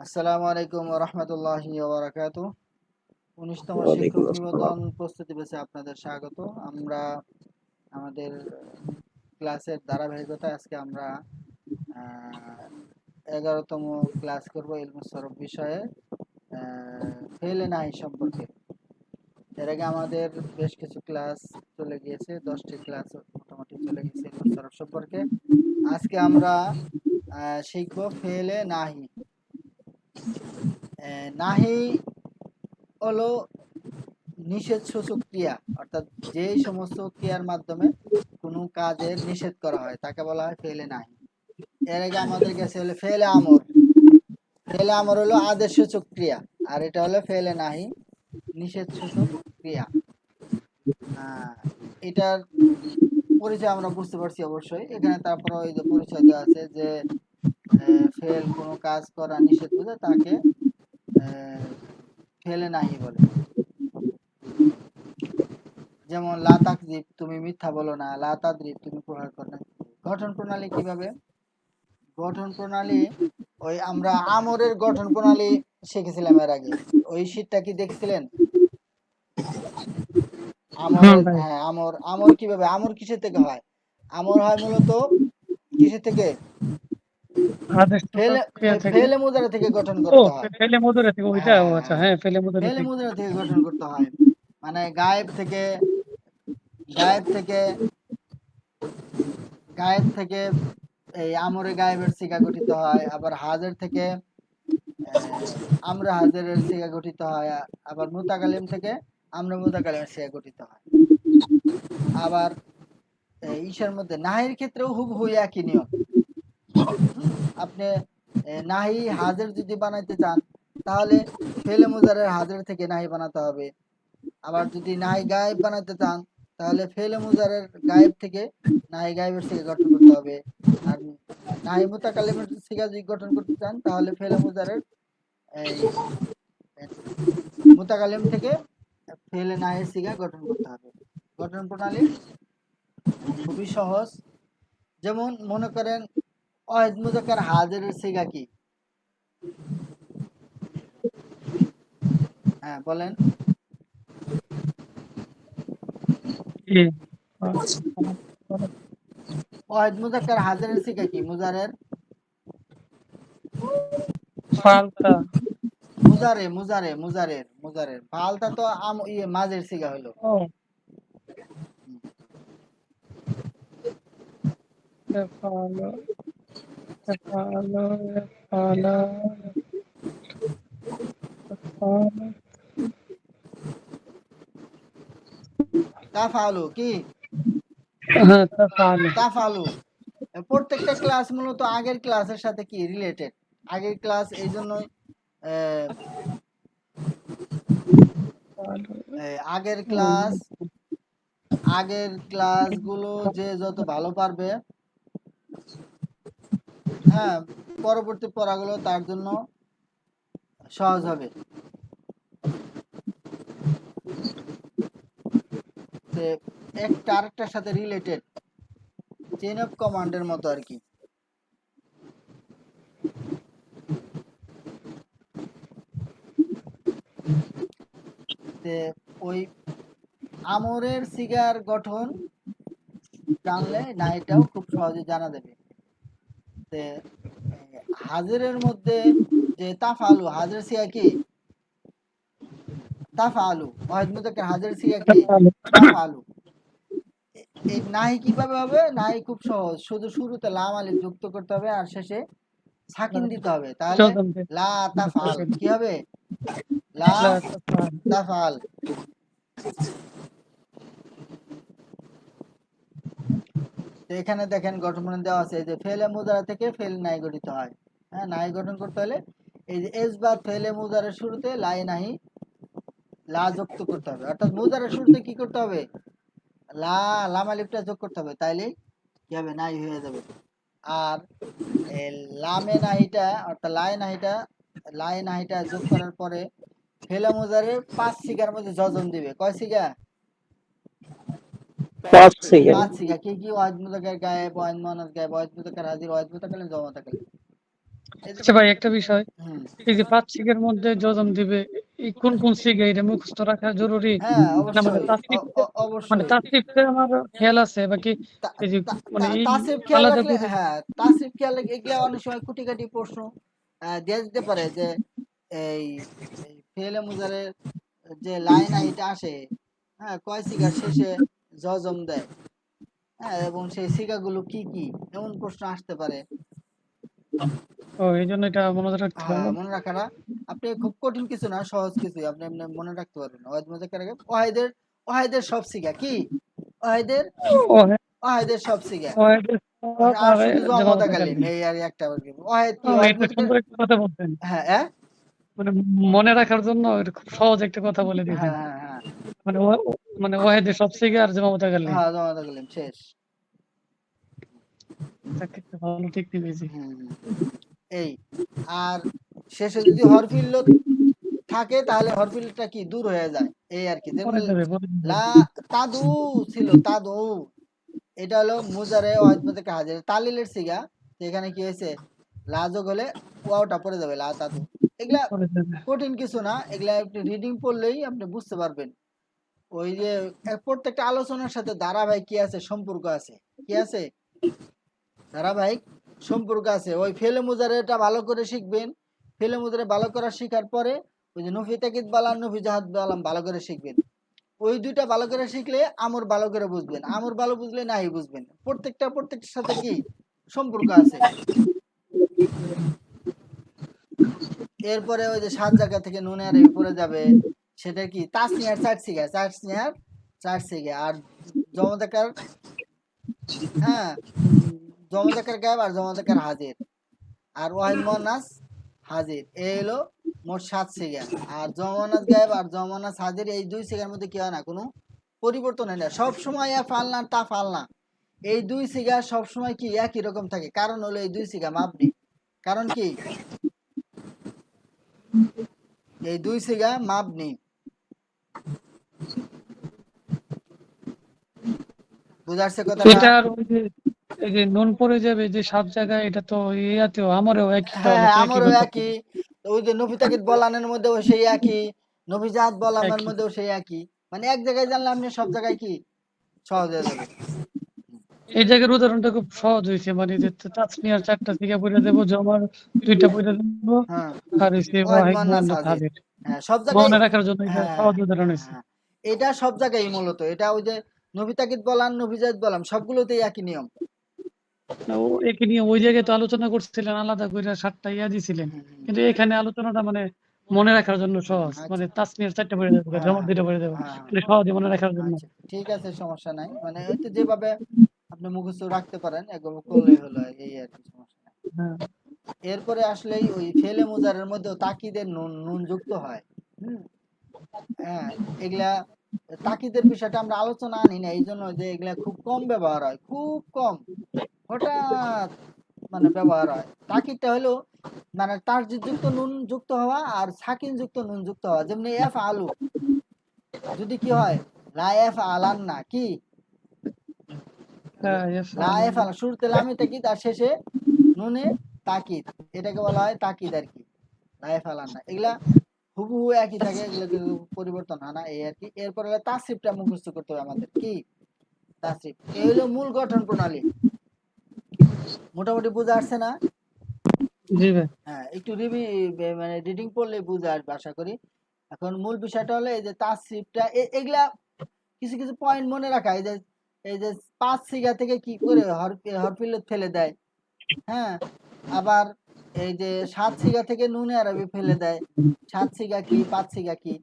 আসসালামু আলাইকুম ওয়া রাহমাতুল্লাহি ওয়া বারাকাতুহু। ১৯তম ওয়ালাইকুম শিক্ষক আসসালাম। নিবন্ধন প্রস্তুতি ব্যাচে আপনাদের স্বাগত। আমরা আমাদের ক্লাসের ধারাবাহিকতায় আজকে আমরা আ ১১তম ক্লাস করব ইলমুস সরফ বিষয়ে আ ফেলে নাই সম্পর্কে। এর আগে আমাদের বেশ কিছু ক্লাস চলে গিয়েছে। ১০টি ক্লাস মোটামুটি চলে গেছে ইলমুস সরফ সম্পর্কে। আজকে আমরা শিখব ফেলে নাহি। নাহি হলো নিষেধসূচক ক্রিয়া, অর্থাৎ যেই সমস্ত ক্রিয়ার মাধ্যমে কোনো কাজের নিষেধ করা হয় তাকে বলা হয় ফেলে নাহি। এর আগে আমাদের কাছে হলো ফেলে আমর। ফেলে আমর হলো আদেশসূচক ক্রিয়া, আর এটা হলো ফেলে নাহি নিষেধসূচক ক্রিয়া। এটার পরিচয় আমরা বুঝতে পারছি অবশ্যই। এখানে তারপরে ওই যে পরিচয় দেওয়া আছে যে ফেল কোনো কাজ করা নিষেধ বোঝায় তাকে ফেলে নাহি বলে। যেমন লা তাকযিব, তুমি মিথ্যা বলো না। লা তাদরিব, তুমি প্রহার করো না। গঠন প্রণালী কিভাবে? গঠন প্রণালী ওই আমরা আমরের গঠন প্রণালী শিখেছিলাম এর আগে। ওই শীটটা কি দেখছিলেন? হ্যাঁ আমরের, ভাই, হ্যাঁ, আমর কিভাবে? আমর কিসের থেকে হয়? আমর হয় মূলত কিসের থেকে? আদেশ ফেলে ক্রিয়া থেকে। ফেলে মুদারা থেকে গঠন ও, করতে হয়। ফেলে মধুরা থেকে ওইটা। হ্যাঁ ও হ্যাঁ আচ্ছা, হ্যাঁ, হ্যাঁ, ফেলে মধুরা ফেলে থেকে। মুদারা থেকে গঠন করতে হয়। মানে গায়েব থেকে গায়েব থেকে এই আমরে গায়েবের সিগা গঠিত হয়। আবার হাজের থেকে আমরা হাজেরের সিগা গঠিত হয়। আবার মুতাকালিম থেকে আমরা মুতাকালিমের সিগা গঠিত হয়। আবার ঈশার মধ্যে নাহির ক্ষেত্রেও হুবহু একই নিয়ম। আপনি নাহি হাজের যদি বানাইতে চান তাহলে ফেলে মুজারের হাজের থেকে নাহি বানাতে হবে। আবার যদি নাহি গায়েব বানাতে চান তাহলে ফেলে মুজারের গায়েব থেকে নাহি গায়েবের সিগা গঠন করতে হবে। আর নাহি মুতাকাল্লিমের সিগা যদি গঠন করতে চান তাহলে ফেলে মুজারের এই মুতাকাল্লিম থেকে ফেলে নাহের সিগা গঠন করতে হবে। গঠন প্রণালী খুবই সহজ। যেমন মনে করেন ওয়াহিদ মুজাক্কার হাজিরের সিগা কি? হ্যাঁ বলেন। কি? ওয়াহিদ মুজাক্কার হাজিরের সিগা কি? মুজারের ফালতা। মুজারের ফালতা তো মাঝের সিগা হলো। ও, ফালো, ফালো, ফালো, ফালো। তাফালু কি? হ্যাঁ, তা ফালো। তাফালু। প্রত্যেকটা ক্লাস মূলত আগের ক্লাসের সাথে কি রিলেটেড। আগের ক্লাস এই জন্যই আহ, ফালো। আগের ক্লাসগুলো যে যত ভালো পারবে, হ্যাঁ, পরবর্তী পড়াগুলো তার জন্য সহজ হবে। একটা আরেকটার সাথে রিলেটেড, চেইন অফ কমান্ডের মতো আর কি। ওই আমরের সিগার গঠন জানলে না এটাও খুব সহজে জানা যাবে। হাজিরের মধ্যে যে তাফালু, হাজির সিগা কি? তাফালু। ওয়াহিদ মুজাক্কার হাজির সিগা কি? তাফালু। এই নাহি কিভাবে হবে? নাহি খুব সহজ, শুধু শুরুতে লাম আলিফ যুক্ত করতে হবে আর শেষে সাকিন দিতে হবে, তাহলে লা তাফাল কি হবে? লা তাফাল। তো এখানে দেখেন গঠন দেওয়া আছে যে ফেলে মুজারা থেকে ফেল নাই গঠিত হয়। হ্যাঁ, নাই গঠন করতে হলে এই যে এস বা ফেলে মুজারের শুরুতে লাই নাহি লা যুক্ত করতে হবে, অর্থাৎ মুজারের শুরুতে কি করতে হবে? লা লাম আলিফটা যোগ করতে হবে, তাইলেই কি হবে? নাই হয়ে যাবে। আর লামে নাহিটা অর্থাৎ লাই নাহিটা যোগ করার পরে ফেলে মুজারের ৫ সিগার মধ্যে যজন দিবে। কয় সিগা? ৫ সেকেন্ড। ৫ সিগা। কি কি? ওয়াহিদ মুজাক্কার গায়েব, ওয়াহিদ মুয়ান্নাস গায়েব, ওয়াহিদ মুজাক্কার হাজির, ওয়াহিদ মুতাকাল্লিম, জমা মুতাকাল্লিম। এই যে আচ্ছা ভাই, একটা বিষয়। এই যে ৫ সিগের মধ্যে যজম দিবে, এই কোন কোন সিগে এটা মুখস্থ রাখা জরুরি? হ্যাঁ, না মানে অবশ্যই। তাসরিফে, মানে অবশ্যই। তাসরিফে আমার খেয়াল আছে, বাকি তা এই যে তা তা মানে এই তাসরিফ খেয়াল আলাদা রাখলে, করে হ্যাঁ, তাসরিফ খেয়াল রাখলে এগুলা অনেক সময় খুঁটিনাটি প্রশ্ন দেয়া যেতে পারে যে এই এই ফেলে মুজারের যে লাইন এটা আসে, হ্যাঁ, কয় সিগার শেষে জজম দেয়, হ্যাঁ, এবং সেই সিগাগুলো কি কি, এমন প্রশ্ন আসতে পারে। এইজন্য এটা মনে রাখতে হ্যাঁ, হবে। মনে রাখাটা আপনি খুব কঠিন কিছু না, সহজ কিছুই আপনি এমনি মনে রাখতে পারবেন। ওয়াহিদ মুজাক্কার আগে ওয়াহিদের, ওয়াহিদের সব সিগা কি, ওয়াহিদের, ওহে ওয়াহিদের সব সিগা, ওহেদের সব আর আর শুধু জমা জমদা কালিম কালিম। এই আর একটা আর কি। ওয়াহিদ কি, ওয়াহিদ এটা মুজাক্কার, সুন্দর একটা কথা বলছেন। হ্যাঁ, হ্যাঁ, মানে মনে রাখার জন্য এটা খুব সহজ একটা কথা বলে দিয়েছেন। হ্যাঁ, হ্যাঁ, হ্যাঁ, মানে মানে ওয়াহেদের সব সিগে আর জমা কালিম। হ্যাঁ, জমদা কালিম শেষ। তাকে একটা ভালো টেকনিক পেয়েছি। হুম, হুম। এই আর শেষে যদি হরফিল্ল থাকে তাহলে হরফিলটা কি দূর হয়ে যায়, এই আর কি। যেমন পরে যাবে, পরে যাবে। লা তাদু ছিল, তাদু, এটা হলো মুজারে ওয়াহিদ মুজাক্কার হাজির তালিলের সিগা। এখানে কি হয়েছে, লাজক হলে ওয়াওটা পড়ে যাবে, লা তাদু। এগুলা পরে যাবে। কঠিন কিছু না, এগুলা একটু রিডিং পড়লেই আপনি বুঝতে পারবেন। ওই যে প্রত্যেকটা আলোচনার সাথে ধারাবাহিক কি আছে, সম্পর্ক আছে, কি আছে, ধারাবাহিক সম্পর্ক আছে। ওই ফেলে মুজারেটা ভালো করে শিখবেন। ফেলে মুজারে ভালো করে শিখার পরে ওই যে নফি তাকিদ বালাম, নফি জাহাদ বালাম ভালো করে শিখবেন। ওই দুইটা ভালো করে শিখলে আমর ভালো করে বুঝবেন, আমর ভালো বুঝলে নাই বুঝবেন। প্রত্যেকটার সাথে কি সম্পর্ক আছে। এরপরে ওই যে ৭ জায়গা থেকে নুনে আর পড়ে যাবে, সেটা কি তাসনিয়ার ৪ সিগা, তাসনিয়ার ৪ সিগা। আর জমদাকার, হ্যাঁ, জমদাকার গায়েব আর জমদাকার হাজির আর ওয়াহিদ মুয়ান্নাস হাজির, এই হলো মোট ৭ সিগা। আর জমানাত গায়েব আর জমানাত হাজির এই দুই সিগার মধ্যে কি হয় না, কোনো পরিবর্তন হয় না, সব সময় ফালনা তা ফালনা, এই দুই সিগা সব সময় কি একই রকম থাকে। কারণ হলো এই দুই সিগা মাপনি, কারণ কি এই দুই সিগা মাপনি। বুঝাচ্ছে কথাটা? এটা আর ওই যে এই যে নুন পড়ে যাবে যে ৭ জায়গায়, এটা তো ইয়াতেও আমারও একই, হ্যাঁ, তাহলে হ্যাঁ, তো একই আমারও ব্যাপার। একই। ওই যে নফি তাকিদ বলানের মধ্যেও সেই একই, নফি জাহাদ বলানের একই। মধ্যেও সেই একই। মানে এক জায়গায় জানলে আপনি সব জায়গায় কি সহজ হয়ে যাবে। এই জায়গার উদাহরণটা খুব সহজ হয়েছে, মানে যে তাসনিয়ার ৪ টা সিগা পড়ে দেব, জমার ২ টা পড়ে দেব, হ্যাঁ, আর হইছে ওয়াহিদ ওয়াহিদ মুয়ান্নাস মুয়ান্নাস হাজির। হাজির। হ্যাঁ, সব জায়গায়, মনে রাখার জন্য এটা হ্যাঁ, সহজ উদাহরণ হ্যাঁ, হইছে। হ্যাঁ, এটা সব জায়গায় মূলত এটা ওই যে নবী তাকিদ বলান, নবী জাহিদ বলাম সবগুলোতেই একই নিয়ম। না, ও একে নিয়ে ওই জায়গায় তো আলোচনা করছিলেন, আলাদা কইরা ৭ টা ইয়া দিছিলেন। হুম, হুম, কিন্তু এখানে আলোচনাটা মানে মনে রাখার জন্য সহজ। মানে আচ্ছা, তাসনিয়ার ৪ টা পড়ে যাবে, হ্যাঁ, জমার ২ টা পড়ে যাবে। হ্যাঁ, হ্যাঁ, মানে সহজে মনে রাখার জন্য। আচ্ছা, ঠিক আছে, সমস্যা নাই। মানে হয়তো যেভাবে আপনি মুখস্থ রাখতে পারেন এগুলো করলেই হলো, এই আর কি, সমস্যা নাই। হ্যাঁ। এরপরে আসলেই ওই ফেলে মুজারের মধ্যেও তাকিদের নুন নুন যুক্ত হয়। হুম, হ্যাঁ, এগুলা তাকিদের বিষয়টা আমরা আলোচনা আনি না, এই জন্য যে এগুলা খুব কম ব্যবহার হয়, খুব কম, হঠাৎ মানে ব্যবহার হয়। তাকিদটা হলো মানে তাসদিদ যুক্ত নুন যুক্ত হওয়া আর সাকিন যুক্ত নুন যুক্ত হওয়া। যেমনি এফ আলু যদি কি হয়, লা এফ আলান না কি, হ্যাঁ, লা ইয়াফআলু। এফ আলা, শুরুতে লামে তাকিদ আর শেষে নুনে তাকিদ, এটাকে বলা হয় তাকিদ আর কি। লা এফ আলান না, এগুলা হুবহু একই থাকে, এগুলো কিন্তু পরিবর্তন হয় না, এই আর কি। এরপরে হলো তাসরিফটা মুখস্থ করতে হবে আমাদের, কি তাসরিফ, এই হলো মূল গঠন প্রণালী। মোটামুটি বুঝে আসছে না? জি ভাই। হ্যাঁ, একটু মানে রিডিং পড়লে বুঝে আসবে আশা করি। এখন মূল বিষয়টা হলো এই যে তাসরিফটা, এগুলা কিছু কিছু পয়েন্ট মনে রাখা, এই যে ৫ সিগা থেকে কি করে হরফিল্লত ফেলে দেয়, হ্যাঁ, আবার এই যে ৭ সিগা থেকে নুনে আরবি ফেলে দেয়, ৭ সিগা কি, ৫ সিগা কি।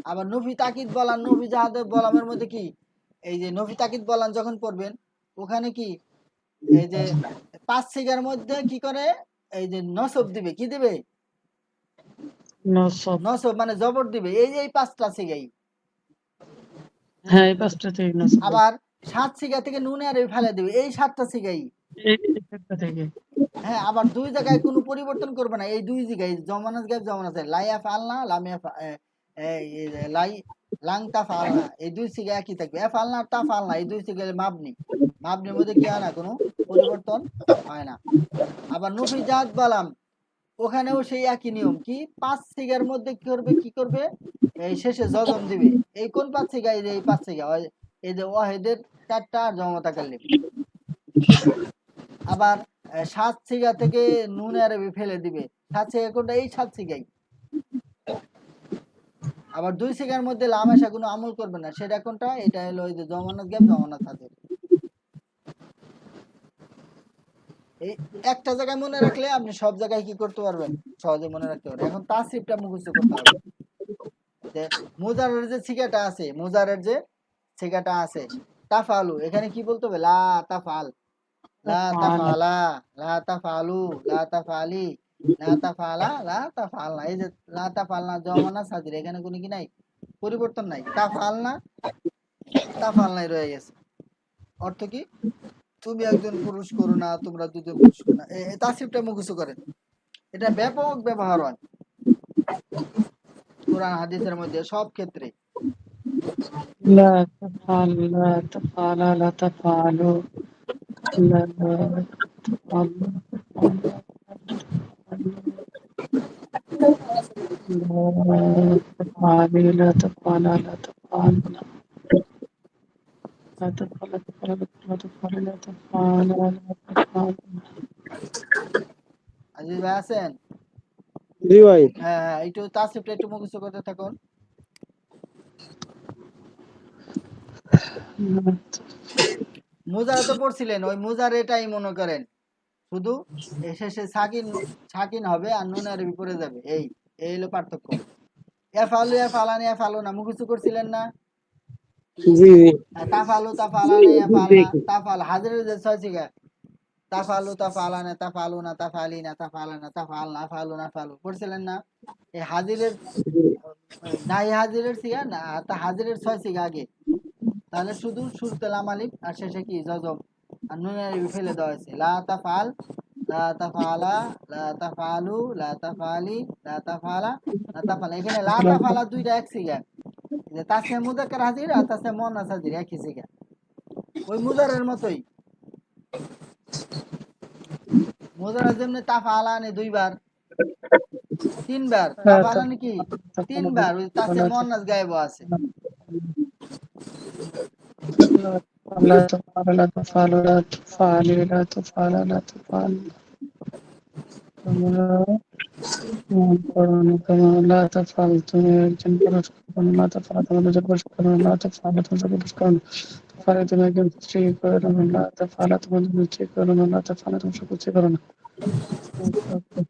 আবার নফি তাকিদ বলান, নফি জাহাদের বলামের মধ্যে কি, এই যে নফি তাকিদ বলান যখন পড়বেন ওখানে কি এই যে ৫ সিগার মধ্যে কি করে, এই যে নসব দিবে, কি দিবে, নসব। নসব মানে জবর দিবে, এই যে এই ৫টা সিগাই। হ্যাঁ, এই ৫ টা থেকে নসব। আবার ৭ সিগা থেকে নুনে আরবি ফেলে দিবে, এই ৭টা সিগাই। এই ৪ টা থেকে। হ্যাঁ, আবার দুই জায়গায় কোনো পরিবর্তন করবে না, এই দুই জায়গায় জমানাত গায়েব জমানাত আছে, লাইয়া ফালনা লামিয়া লাই লাং তা ফালনা, এই দুই সিগা একই থাকবে। ফালনা আর তা ফালনা এই দুই সিগা মাবনি, মাবনির মধ্যে কি হয় না, কোনো পরিবর্তন হয় না। আবার নুফি জাত বালাম, ওখানেও সেই একই নিয়ম, কি 5 সিগার মধ্যে কি করবে, এই শেষে জজম দিবে। এই কোন 5 সিগা, এই যে এই 5 সিগা, এই যে ওয়াহেদের 4টা আর জমা কাল্লিম। আবার 7 সিগা থেকে নুন আরবি ফেলে দিবে। 7 সিগা কোনটা, এই 7 সিগাই। আবার 2 সিগার মধ্যে লামাশা কোনো আমল করবে না, সেটা কোনটা, এটা হলো ওই যে জমানত গ্যাপ জমানত হাতের। এই একটা জায়গায় মনে রাখলে আপনি সব জায়গায় কি করতে পারবেন, সহজে মনে রাখতে পারবেন। এখন তাসরিফটা মুখস্থ করতে হবে। যে মুজারের যে সিগাটা আছে, মুজারের যে সিগাটা আছে, তাফালু, এখানে কি বলতে হবে, লা তাফাল, লা তাফালা তাফালা, লা তাফালু, লা তাফালি, লা তাফালা, লা তাফালনা। এই যে লা তাফালনা জমানা সাজির, এখানে কোনো কি নাই, পরিবর্তন নাই। তাফালনা, তাফালনাই রয়ে গেছে। অর্থ কি, তুমি একজন পুরুষ করো না, তোমরা দুজন পুরুষ করো না। এই তাসরিফটা মুখস্থ করেন, এটা ব্যাপক ব্যবহার হয় কোরআন হাদিসের মধ্যে সব ক্ষেত্রে। لا تفعل لا تفعل لا تفعلوا لا تفعل لا تفعلي لا تفعل لا تفعل لا تفعل لا تفعل لا تفعل لا تفعل لا تفعل আজিজ ভাই আছেন? জি ভাই। হ্যাঁ হ্যাঁ, একটু তাসরিফটা একটু মুখস্থ করতে থাকুন। মুজারে তো পড়ছিলেন, ওই মুজারেটাই মনে করেন, শুধু শেষে সাকিন, সাকিন হবে আর নুন আরবি পড়ে যাবে। এই এই হলো পার্থক্য। এফালু এফালানি এফালু না মুখস্থ করছিলেন না? জি জি। তাফালু তাফালানি এফালনা, তাফাল হাজিরের যে 6 সিগা, তাফালু তাফালানা তাফালুনা তাফালিনা তাফালানা তাফালনা ফালুনা ফালু পড়ছিলেন না? এই হাজিরের, নাই হাজিরের সিগা না, তা হাজিরের 6 সিগা আগে, তাহলে শুধু শুরুতে লাম আলিফ আর শেষে কি জজম আর নুন আলিফ ফেলে দেওয়া হয়েছে। লা তাফাল, লা তাফালা, লা তাফালু, লা তাফালি, লা তাফালা, লা তাফালা। এখানে লা তাফালা দুইটা এক সিগা, যে তাসনিয়া মুযাক্কার হাজির আর তাসনিয়া মুয়ান্নাস হাজির একই সিগা, ওই মুজারের মতোই। মুজারা যেমনি তাফালানি দুইবার, তিনবার, তাফালানি কি তিনবার, ওই তাসনিয়া মুয়ান্নাস গায়েব আছে। لا تفعل لا تفعل لا تفعلي لا تفعل لا تفعل كما لا تفعل তুমি একজন পুরুষ করো না تفعل তুমি একজন পুরুষ করো না تفعل তুমি একজন পুরুষ করো না تفعل তুমি একজন স্ত্রী করো না تفعل তুমি একজন স্ত্রী করো না تفعل তুমি সকল স্ত্রী করো না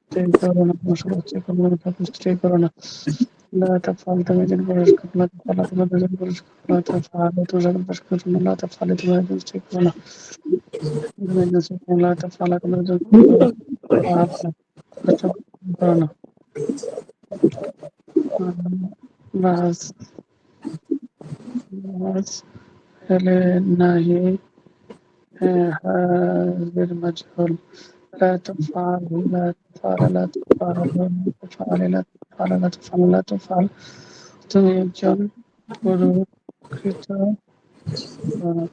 স্ত্রী করো না তুমি সকল স্ত্রী করো না স্ত্রী করো না لا تفعل তুমি একজন পুরুষ করো না تفعل তুমি একজন পুরুষ করো না تفعل তুমি একজন পুরুষ করো না لا تفعل তুমি একজন স্ত্রী করো না তুমি একজন স্ত্রী করো না تفعل তুমি একজন করো না বাস বাস هل نهي غير مجهول لا تفعل لا تفعل لا تفعل لا تفعل لا تفعل لا تفعل لا تفعل তুমি একজন পুরস্কৃত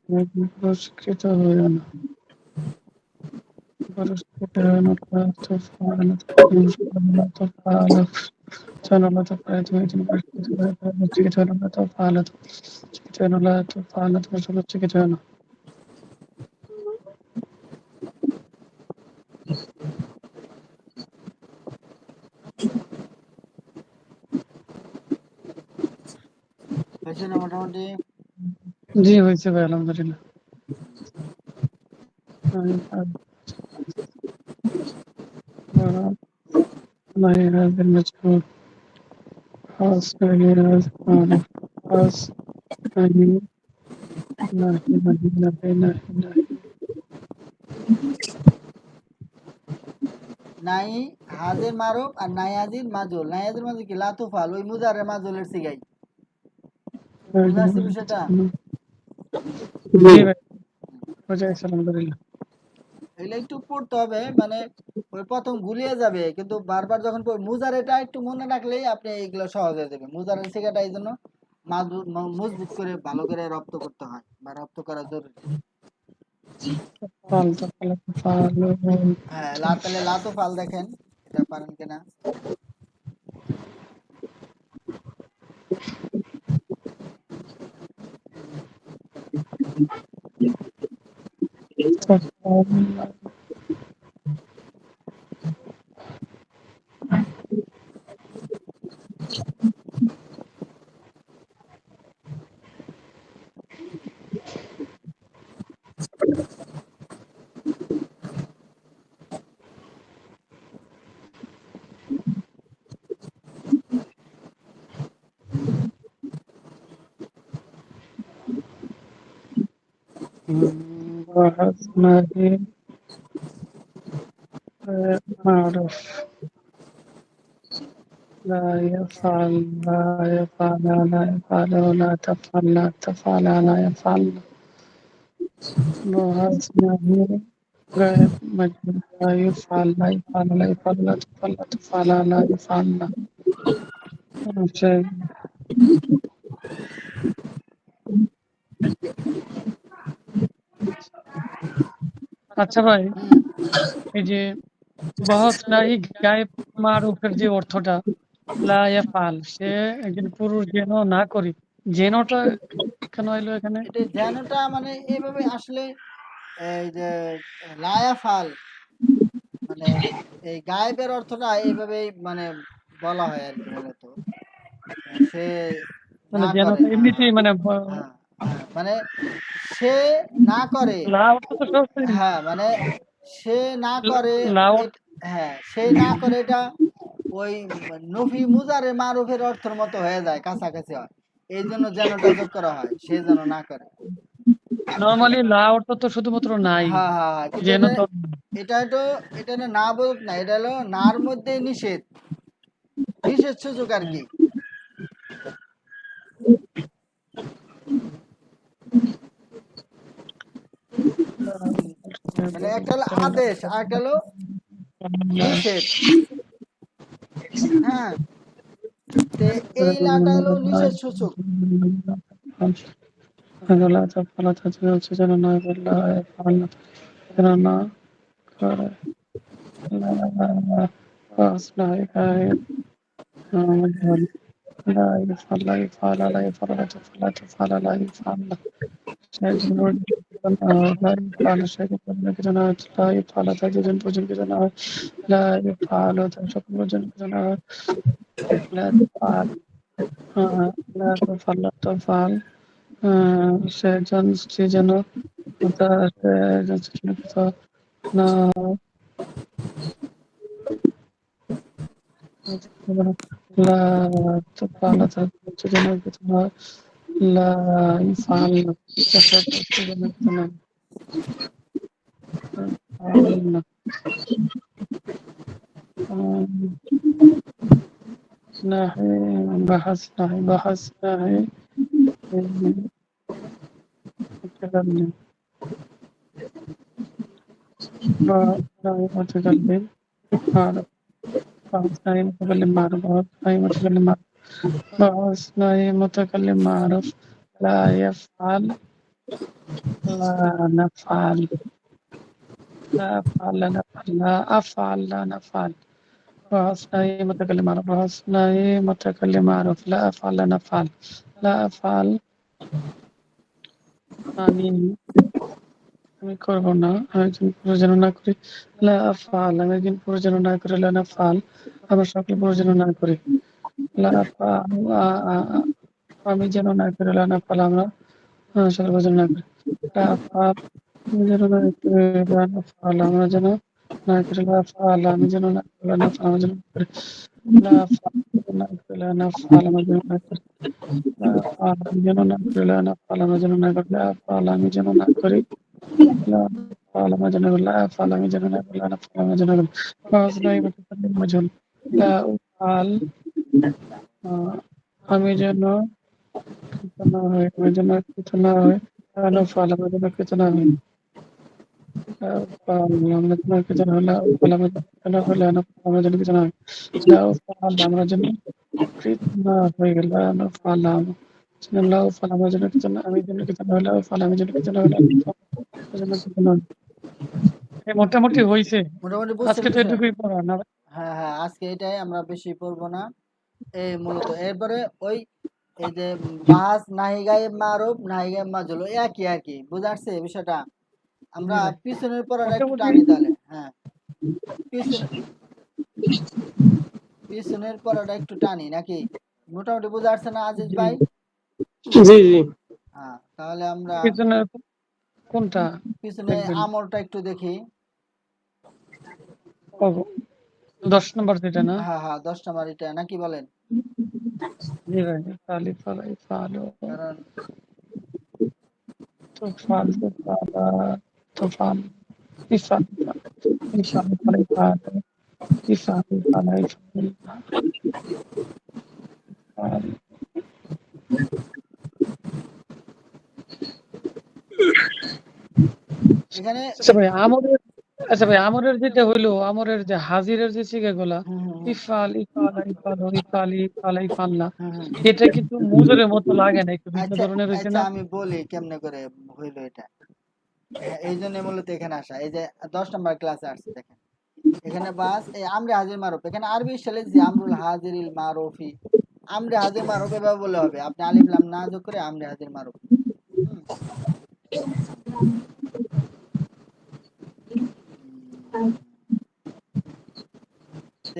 তুমি একজন পুরস্কৃত হইও না পুরস্কৃত হইও না لا تفعل لا تفعل لا تفعل চলো لا تفعل তুমি একজন পুরস্কৃত হইও না لا تفعل لا تفعل তুমি সকল চিকিৎসা হইও না হয়েছে না মোটামুটি? জি হয়েছে ভাই আলহামদুলিল্লাহ ما هي هذا المجهول خاص نهي هذا معرف خاص نهي نهي نهي نهي نهي نهي নাই হাজের মারুফ আর নাই হাজির মাজুল। নাই হাজির মাজুল কি লাতুফাল, ওই মুজারের মাজুলের সিগাই। বুঝা আসছে বিষয়টা? জি ভাই বুঝে গেছি আলহামদুলিল্লাহ এগুলো একটু পড়তে হবে, মানে ওই প্রথম গুলিয়ে যাবে, কিন্তু বারবার যখন মুজারেটা একটু মনে রাখলেই আপনি এইগুলো সহজ হয়ে যাবে। মুজারের সিগাটা এই জন্য মজবুত করে ভালো করে রপ্ত করতে হয়, বা রপ্ত করা জরুরি। ফাল তো ফাল ফাল হ্যাঁ, তাহলে লাতুফাল দেখেন, এটা পারেন কিনা? وحسنه معروف لا يفعل لا يفعل لا يفعل لا تفعل لا تفعل لا يفعل وحسنه غير مجهول لا يفعل لا يفعل لا يفعل لا تفعل لا تفعل لا يفعل شيء আচ্ছা ভাই, হুম, এই যে বহুত নাহি গায়েব মারুফের যে অর্থটা লা ইয়াফআল, সে একজন পুরুষ যেন না করি, যেনটা কেন এলো এখানে? এটা যেনটা মানে এইভাবে আসলে এই যে লায়াফাল মানে এই গায়েবের অর্থটা এইভাবেই মানে বলা হয় আর কি মূলত। সে মানে না করে, যেনটা হ্যাঁ এমনিতেই মানে হ্যাঁ হ্যাঁ, মানে সে না করে, লা অর্থ তো সরাসরি হ্যাঁ মানে সে না করে লা হ্যাঁ সে না করে এটা ওই নফি মুজারে মারুফের অর্থের মতো হয়ে যায়, কাছাকাছি হয়, এই জন্য যেনটা যোগ করা হয়, সে যেন না করে। নরমালি লা অর্থ তো শুধুমাত্র নাই, হ্যাঁ হ্যাঁ হ্যাঁ, কিন্তু যেন এটা তো এটা তো এটা না বলুক না, এটা হলো নার মধ্যে নিষেধ, নিষেধ সুযোগ আর কি। মানে একটা হলো আদেশ আর একটা হলো নিষেধ। হ্যাঁ, তে এই লাটা হলো নিষেধ সূচক। লা তাফআল হচ্ছে যেন না বললা ইয়াফআল যেন না করে লা আসলা مجهول لا يفعل لا يفعل لا يفعل لا تفعل لا تفعل لا يفعل شيء لا يفعل شيء جنات لا يفعل تجد وجن جنات لا يفعل تشك وجن جنات لا تفعل لا تفعل لا تفعل شيء جن متى شيء না لا تفعل تجد جنات لا يفعل تجد جنات يفعل ناحي بحث ناحي بحث ناحي متكلم ناحي متكلم معرف بحث ناحي متكلم معرف بحث ناحي متكلم معرف بحث ناحي متكلم معرف لا يفعل لا نفعل لا أفعل لا نفعل لا أفعل لا نفعل بحث ناحي متكلم معرف بحث ناحي متكلم معرف لا أفعل لا نفعل لا أفعل আমি আমি করবো না, আমি একজন পুরুষ যেন না করি লা আফআল, আমি একজন পুরুষ যেন না করি লা নাফআল, আমরা সকল পুরুষ যেন না করি লা আফআল আমি যেন না করি লা নাফআল, আমরা সকল পুরুষ যেন না করি লা আফআল, আমি যেন না করি লা নাফআল, আমরা যেন না করি লা আফআল, আমি যেন না করি লা নাফআল, আমরা যেন না করি লা আফআল, না করি লা নাফআল, আমরা যেন না করি লা আফআল, আমি যেন না করি লা নাফআল, আমরা যেন না করি লা আফআল, আমি যেন না করি لا أفعل ما جنب لا أفعل ما جنب لا نفعل ما جنب فأصبح متكلم مجهول لا أفعل আমি যেন কৃত না হই, আমি যেন কৃত না হই لا نفعل ما যেন কৃত না হই لا أفعل আমরা যেন কৃত না হই لا أفعل ما যেন কৃত না হই لا نفعل আমরা যেন কৃত না হই لا أفعل আমরা যেন কৃত না হই لا نفعل لا أفعل আমরা যেন কৃত না আমি যেন কৃত না হই لا أفعل আমি যেন কৃত না হই لا نفعل আমরা যেন কৃত না হই। মোটামুটি হইছে, মোটামুটি বুঝতে আজকে তো পেরেছেন? এটুকুই পড়া না? হ্যাঁ হ্যাঁ, আজকে এটাই আমরা বেশি পড়বো না। এই মূলত এরপরে ওই এই যে বাস নাহি গায়ে মারুফ নাহি গায়ে মাজুল একই আর কি, বুঝা আসছে বিষয়টা? আমরা জি ভাই, পিছনের পড়াটা একটু মোটামুটি টানি তাহলে। হ্যাঁ, পিছন পিছনের পড়াটা একটু টানি নাকি? মোটামুটি বুঝা আসছে না আজিজ জি ভাই? জি জি হ্যাঁ, তাহলে আমরা পিছনের কোনটা পিছনে দেখবেন? আমলটা একটু দেখি। ও, 10 নম্বর যেটা না? হ্যাঁ হ্যাঁ, 10 নম্বর এটা নাকি বলেন? জি ভাই, ফালি ফালাই ফালো কারণ তো ফাল তো ফালা তো ফাল ইফাল ইফাল ফালাই ফালো ইফাল ফালাই ফাল। এখানে আচ্ছা ভাই আমরের, আচ্ছা ভাই আমরের যেটা হইলো, আমরের যে হাজিরের যে সিগাগুলা, হুম হুম ইফাল ইফালা ইফালো ইফালি ফালাই ফাল্লা, হুম হুম। এটা কিন্তু মুজুরের মতো লাগে না, একটু ভিন্ন আচ্ছা ধরনের হয়েছে আচ্ছা, না? আমি বলি কেমনে করে হইলো এটা। হ্যাঁ, এই জন্য মূলত এখানে আসা, এই যে 10 নম্বর ক্লাসে আসছে দেখেন। এখানে বাস এই আমরে হাজির মারুফ, এখানে আরবি স্টাইলে যে আমরুল হাজিরিল মারুফি, আমরে হাজির মারুফ এভাবে বলে হবে, আপনি আলিফ লাম না যোগ করে আমরে হাজির মারুফ। হুম।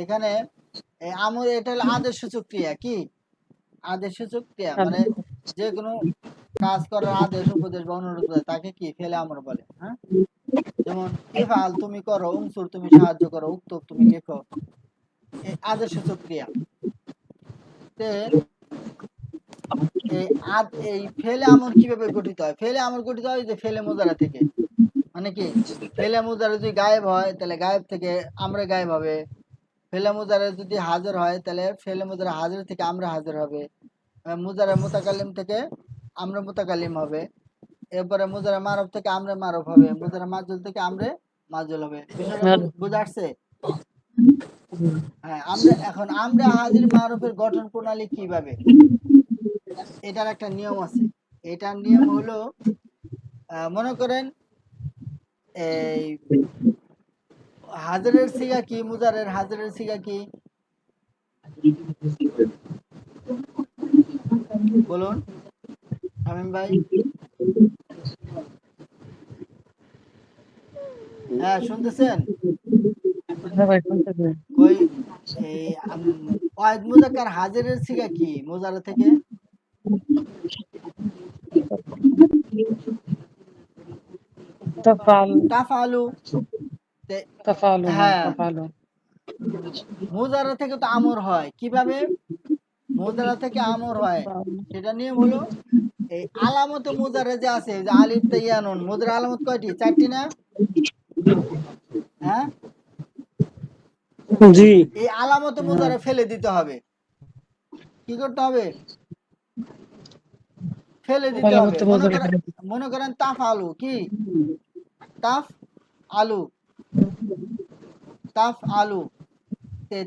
এখানে এই আমর এটা হলো আদেশ সূচক ক্রিয়া, কি আদেশ সূচক ক্রিয়া মানে যে কোনো কাজ করার আদেশ উপদেশ বা অনুরোধ করে তাকে কি ফেলে আমর বলে। হ্যাঁ, যেমন ইফআল তুমি করো, উনসুর তুমি সাহায্য করো, উক্তব তুমি লেখো, এই আদেশ সূচক ক্রিয়া। তে এই ফেলে আমর কিভাবে গঠিত হয়? ফেলে আমর গঠিত হয় যে ফেলে মুজারা থেকে। মানে কি, ফেলে মুজারা যদি গায়েব হয় তাহলে গায়েব থেকে আমরা গায়েব হবে। ফেলে মুজারা যদি হাজির হয় তাহলে ফেলে মুজারা হাজির থেকে আমরা হাজির হবে। মুজারা মুতাকাল্লিম থেকে আমরা মুতাকাল্লিম হবে। এরপরে মুজারা মারুফ থেকে আমরা মারুফ হবে, মুজারা মাজুল থেকে আমরা মাজুল হবে। বিষয়টা বুঝা আসছে? হ্যাঁ, আমরা হাজির মারুফের গঠন প্রণালী কিভাবে, এটার একটা নিয়ম আছে। এটার নিয়ম হলো মনে করেন এই হাজারের সিগা কি, মুজারের হাজারের সিগা কি বলুন শামীম ভাই? হ্যাঁ, শুনতেছেন? হ্যাঁ ভাই, শুনতেছি। কই এই ওয়াহিদ মুজাক্কার হাজারের সিগা কি মুজারা থেকে? তাফাল তাফালু। তাফালু, হ্যাঁ হ্যাঁ, তাফালু। মুজারা থেকে তো আমর হয় কিভাবে? মুজারা থেকে আমর হয়, সেটা নিয়ম হলো এই আলামত মুজারে যে আছে, যে আলিফ তা ইয়া নুন, মুজারা আলামত কয়টি? 4টি না? হ্যাঁ, জি এই আলামত হ্যাঁ, মুজারে ফেলে দিতে হবে। কি করতে হবে? ফেলে দিতে হবে। আলামত মুজারে ফেলে দিতে। মনে করেন তাফ আলু কি, তাফ আলু, তাফ আলু,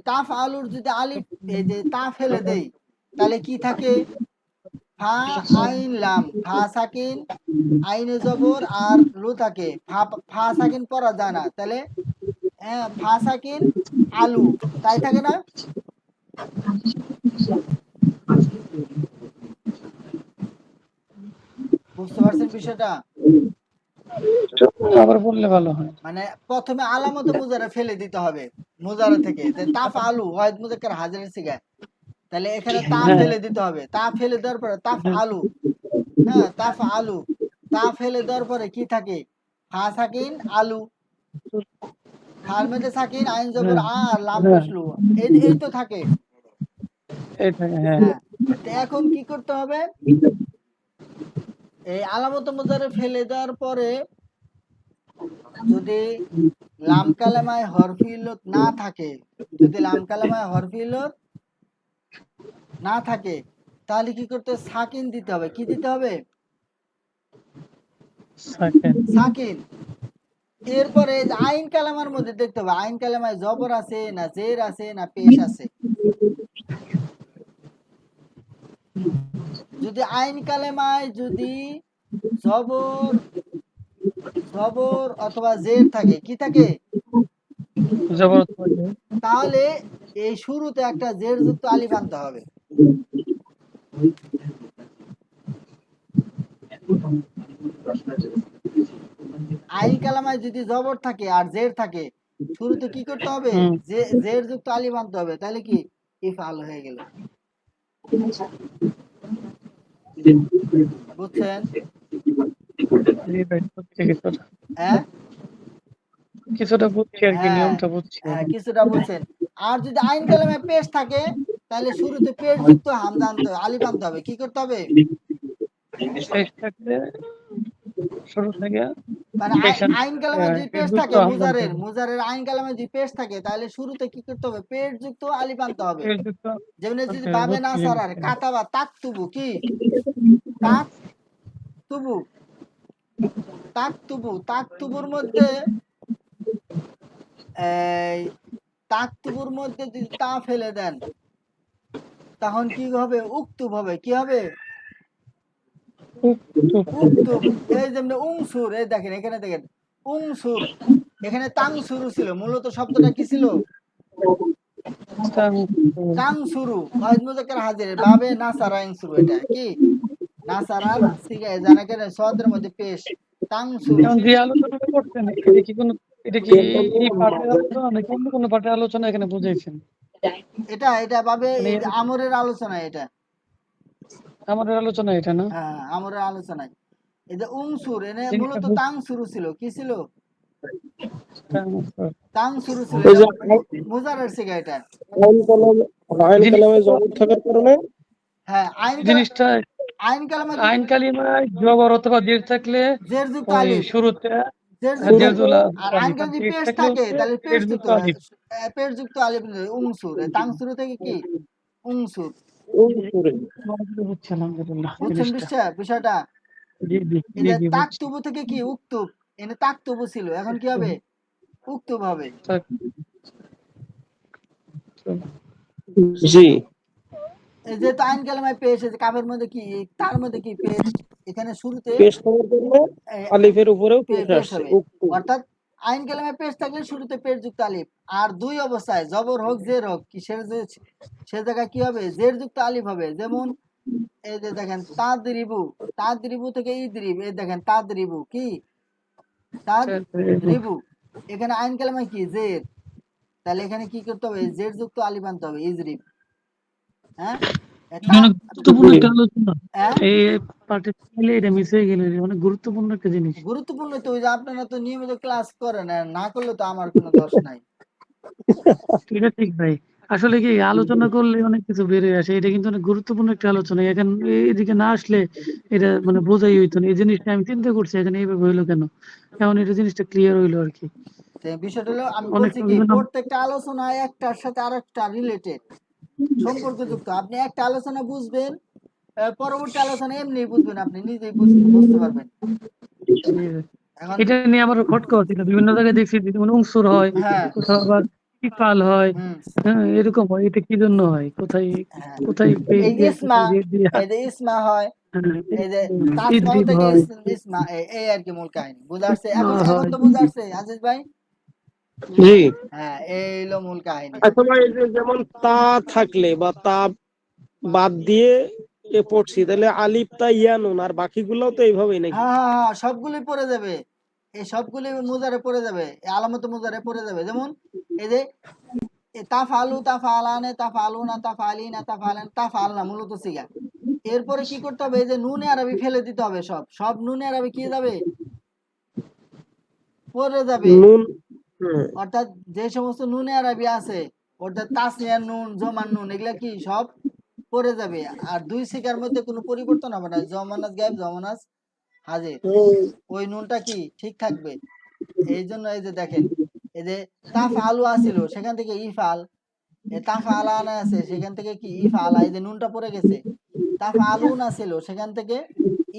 তাফ আলুর যদি আলিফ এই যে তা ফেলে দেই তাহলে কি থাকে? ফা আইন লাম, ফা সাকিন আইনে জবর আর লু থাকে, ফা ফা সাকিন পড়া যায় না, তাহলে ফা সাকিন আলু, তাই থাকে না? বুঝতে পারছেন বিষয়টা? আবার বললে ভালো হয়। মানে প্রথমে আলামত মুজারা ফেলে দিতে হবে মুজারা থেকে, যে তাফ আলু হয় মুজাক্কার হাজিরের সিগায়, তাহলে এখানে তা হ্যাঁ ফেলে দিতে হবে, তা ফেলে দেওয়ার পরে তাফ আলু। হ্যাঁ, তাফ আলু, তা ফেলে দেওয়ার পরে কি থাকে? ফা সাকিন আলু, ফার মধ্যে সাকিন আইন জবর হ্যাঁ আর লাম হ্যাঁ, পেশলু, এই এই তো থাকে। এইটাকে হ্যাঁ। হ্যাঁ, তো এখন কি করতে হবে? এই আলামত মুজারে ফেলে দেওয়ার পরে যদি লাম কালেমায় হরফি ইল্লত না থাকে, যদি লাম কালেমায় হরফি ইল্লত না থাকে তাহলে কি করতে হবে? সাকিন দিতে হবে। কি দিতে হবে? সেকেন্ড। সাকিন। এরপরে যে আইন কালেমার মধ্যে দেখতে হবে আইন কালেমায় জবর আছে না জের আছে না পেশ আছে। যদি আইন কালেমায় যদি জবর জবর অথবা জের থাকে, কি থাকে? জবর অথবা জের। তাহলে এই শুরুতে একটা জের যুক্ত আলিফ আনতে হবে। আইন কালামায় যদি জবর থাকে আর জের থাকে, শুরুতে কি করতে হবে? হুম। জের যুক্ত আলিফ আনতে হবে, তাহলে কি ইফআল হয়ে গেল। বুঝছেন? জি ভাই, বুঝছি কিছুটা। হ্যাঁ কিছুটা বুঝছি আর কি, হ্যাঁ নিয়মটা বুঝছি হ্যাঁ, এখন। কিছুটা বুঝছেন। আর যদি আইন কালামে পেশ থাকে, তাহলে শুরুতে পেশ যুক্ত হামজা আনতে হবে, আলিফ আনতে হবে। কি করতে হবে? পেশ থাকলে শুরু থেকে মানে পেশান আইন কালামে যদি পেশ পেশযুক্ত থাকে, হামজা আনতে মুজারের হবে। মুজারের আইন কালামে যদি পেশ থাকে, তাহলে শুরুতে কি করতে হবে? পেশ যুক্ত আলিফ আনতে হবে। পেশযুক্ত, যেমন যদি ওকে, বাবে না বুঝছি সারার জিনিসটা। কাতাবা তাকতুবু, কি তাকতুবু, তাকতুবুর মধ্যে এই তাকতুবুর মধ্যে যদি তা ফেলে দেন, তখন কি হবে? উক্তুব হবে। কি হবে? উক্তুব। এই যেমন উংসুর, এই দেখেন এখানে দেখেন উংসুর, এখানে তাংসুরু ছিল, মূলত শব্দটা কি ছিল? কাংসুরু। ওয়াহিদ মুজাক্কার হাজির, বাবে নাসারা ইংসুরু, এটা কি নাসারার সিগা জানা কেন সদের মধ্যে পেশ তাংসুরু। এখন যে আলোচনাটা করছেন, এটা কি কোনো, এটা কি এই পাঠের আলোচনা নাকি অন্য কোনো পাঠের আলোচনা এখানে বুঝাইছেন? এটা এটা বাবে মানে এই যে আমরের আলোচনা এটা। আমাদের আলোচনা এটা না? হ্যাঁ, আমরের আলোচনায় এই যে উংসুর এনে জিনিসটা মূলত তাংসুরু ছিল। কি ছিল? বুঝতে, তাংসুরু ছিল, ওই এটা যে মুজারের সিগা এটা। আইন কালামে, আইন কালামে জিনিসটা জবর থাকার কারণে হ্যাঁ, জিনিসটা আইন কালামে যদি আইন কালিমায় জবর অথবা জের থাকলে জের যুক্ত ওই আলিফ, শুরুতে জের যুক্ত জের জুলা আর আইন আলিফ, আর কালামে যদি পেশ পেশ থাকলে থাকে, হচ্ছে তাহলে পেশ পেশ যুক্ত যুক্ত আলিফ। পেশ যুক্ত আলিফ উংসুর, তাংসুরু থেকে কি উংসুর। ওই করে বুঝছি আলহামদুলিল্লাহ বুঝছেন জিনিসটা। বিষয়টা? জি জি এই জি যে জি বুঝছি। তাকতুবু থেকে কি উক্তুব, এনে তাকতুবু ছিল, এখন কি হবে? উক্তুব হবে। থাক, চল। জি, এই যে তো আইন কালামায় পেশ, এই যে কাবের মধ্যে কি, তার মধ্যে কি পেশ, এখানে শুরুতে পেশ থাকার কারণে এ, আলিফের উপরেও পেশ পেশ আসছে হবে। উক্ত। অর্থাৎ আইন কালামায় পেশ থাকলে শুরুতে পেশ যুক্ত আলিফ। আর দুই অবস্থায় জবর হোক জের হোক, কিসের যে সে জায়গায় কি হবে? জের যুক্ত আলিফ হবে। যেমন এই যে দেখেন তাদরিবু, তাদরিবু থেকে ইদরিব, এই দেখেন তাদরিবু কি তাদরিবু, এখানে আইন কালামায় কি জের, তাহলে এখানে কি করতে হবে? জের যুক্ত আলিফ আনতে হবে, ইজরিব। হ্যাঁ, এ এটা তা অনেক গুরুত্বপূর্ণ জি, একটা আলোচনা। হ্যাঁ এই পাঠে চাইলে এটা মিস হয়ে গেল, এটা অনেক গুরুত্বপূর্ণ একটা জিনিস। গুরুত্বপূর্ণ তো, ওই যে আপনারা তো নিয়মিত ক্লাস করেন, আর না করলে তো আমার কোনো দোষ নাই। এটা ঠিক ভাই। আসলে কি আলোচনা করলে অনেক কিছু বেরিয়ে আসে, এটা কিন্তু অনেক গুরুত্বপূর্ণ একটা আলোচনা। এখানে এদিকে না আসলে এটা মানে বোঝাই হইতো না। এই জিনিসটা আমি চিন্তা করছি এখানে এইভাবে হইলো কেন, এখন এটা জিনিসটা ক্লিয়ার হইলো আর কি। তো বিষয়টা হলো, আমি অনেক বলছি কি, বিভিন্ন প্রত্যেকটা আলোচনা একটার সাথে আরেকটা রিলেটেড, সম্পর্কযুক্ত। আপনি একটা আলোচনা বুঝবেন, পরবর্তী আলোচনা এমনি বুঝবেন, আপনি নিজেই বুঝতে পারবেন। এখন এটা নিয়ে আমার খটকা হচ্ছিল, বিভিন্ন জায়গায় দেখছি যেমন উংসুর হয়, হ্যাঁ কোথাও আবার ইকাল হয়। হুম হ্যাঁ, এরকম হয়। এটা কি জন্য হয়? কোথায় হ্যাঁ, কোথায় পেজ এই যে দিয়ে ইসমা, কোথায় জেড দিয়া, এই যে ইসমা হয়, হ্যাঁ, এই যে তাসমাও ইদ্রিব থেকে হয়, ইসমা, এই আর কি মূল কাহিনী। বুঝাচ্ছে ইসমা এখন, এখন হয়। তো বুঝাচ্ছে আজিজ ভাই। জি। হ্যাঁ, এই হলো মূল কাহিনী। আচ্ছা ভাই, এই যে যেমন তা থাকলে বা তা বাদ দিয়ে পড়ছি, তাহলে আলিফ তা ইয়া নুন আর বাকিগুলোও তো এইভাবেই নাকি? হ্যাঁ হ্যাঁ হ্যাঁ, সবগুলোই পড়ে যাবে, এই সবগুলি মুজারে পড়ে যাবে, এই আলামত মুজারে পড়ে যাবে। যেমন এই যে তাফালু তাফালানে তাফালুনা তাফালিনা তাফালান তাফালনা, মূলত সিগা। এরপরে কি করতে হবে? এই যে নুনে আরবি ফেলে দিতে হবে, সব সব নুনে আরবি কি যাবে? পড়ে যাবে। নুন, হুম, অর্থাৎ যে সমস্ত নুনে আরবি আছে, অর্থাৎ তাসনিয়ার নুন, জমান নুন, এগুলা কি সব পড়ে যাবে। আর দুই সিগার মধ্যে কোনো পরিবর্তন হবে না, জমানাস গায়েব জমানাস হাজির, হুম, ওই নুনটা কি ঠিক থাকবে। এই জন্য এই যে দেখেন, এই যে তাফ আলু আসিল, সেখান থেকে ইফাল, তাফ আলানা আছে, সেখান থেকে কি ইফালা, এই যে নুনটা পড়ে গেছে। তাফ আলুন আছিল, সেখান থেকে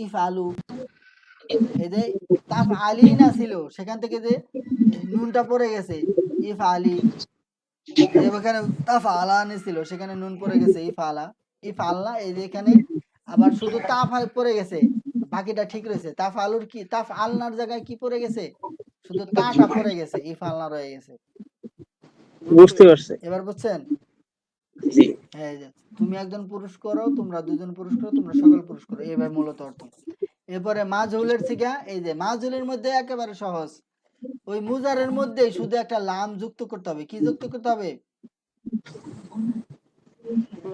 ইফ আলু। এই যে তাফ আলিন আছিল, সেখান থেকে যে নুনটা পড়ে গেছে, ইফ আলি। এই যে এখানে তাফ আলান ছিল, সেখানে নুন পড়ে গেছে, ইফ আলা। ইফ আলনা, এই যে এখানে আবার শুধু তাফ পড়ে গেছে, বাকিটা ঠিক রয়েছে। তাফ আলুর কি, তাফ আলনার জায়গায় কি পড়ে গেছে? শুধু তাটা পড়ে গেছে, ইফ আলনা রয়ে গেছে। বুঝতে পারছি। এবার বুঝছেন? জি। এই যে তুমি একজন পুরুষ করো, তোমরা দুজন পুরুষ করো, তোমরা সকল পুরুষ করো, এইভাবে মূলত অর্থ। এরপরে মাজহুলের সিগা, এই যে মাজহুলের মধ্যে একেবারে সহজ, ওই মুজারের মধ্যেই শুধু একটা লাম যুক্ত করতে হবে। কি যুক্ত করতে হবে?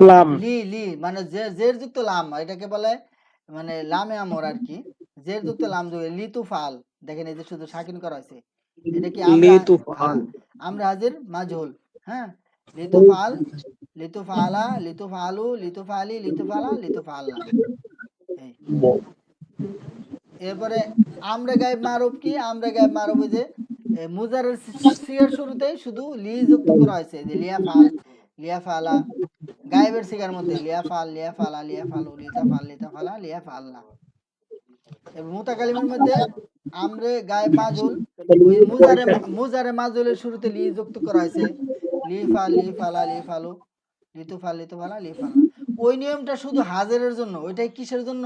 লাম। লি লি মানে জের যুক্ত লাম, এটাকে বলে মানে লামে আমর আর কি। জের যুক্ত লাম যুগে লিতু ফাল, দেখেন এই যে শুধু সাকিন করা হয়েছে, এটা কি আমরা, লিতুফাল। হ্যাঁ আমরা হাজির মাজহুল। হ্যাঁ, লিতু ফাল, লিতু ফালা, লিতু ফালু, লিতু ফালি, লিতু ফালা, লিতু ফাল্লা। এই এরপরে আমরা গায়েব মারুফ কি? আমরা গায়েব মারুফ ওই যে মুজারের সিগার শুরুতেই শুধু লি যুক্ত করা হয়েছে, যে লিয়া ফাল, লিয়া ফালা। গায়েবের সিগার মধ্যে লিয়া ফাল, লিয়া ফালা, লিয়া ফালু, লিতা ফাল, লিতা ফালা, লিয়া ফাল্লা। এবার মুতাকালিমের মধ্যে আমরে গায়েব মাজুল, ওই মুজারে মাজুলের শুরুতে লি যুক্ত করা হয়েছে, লি ফাল, লি ফালা, লি ফালু, লিতু ফাল, লিতু ফালা, লি ফাল্লা। ওই নিয়মটা শুধু হাজেরের জন্য, ওইটাই কিসের জন্য?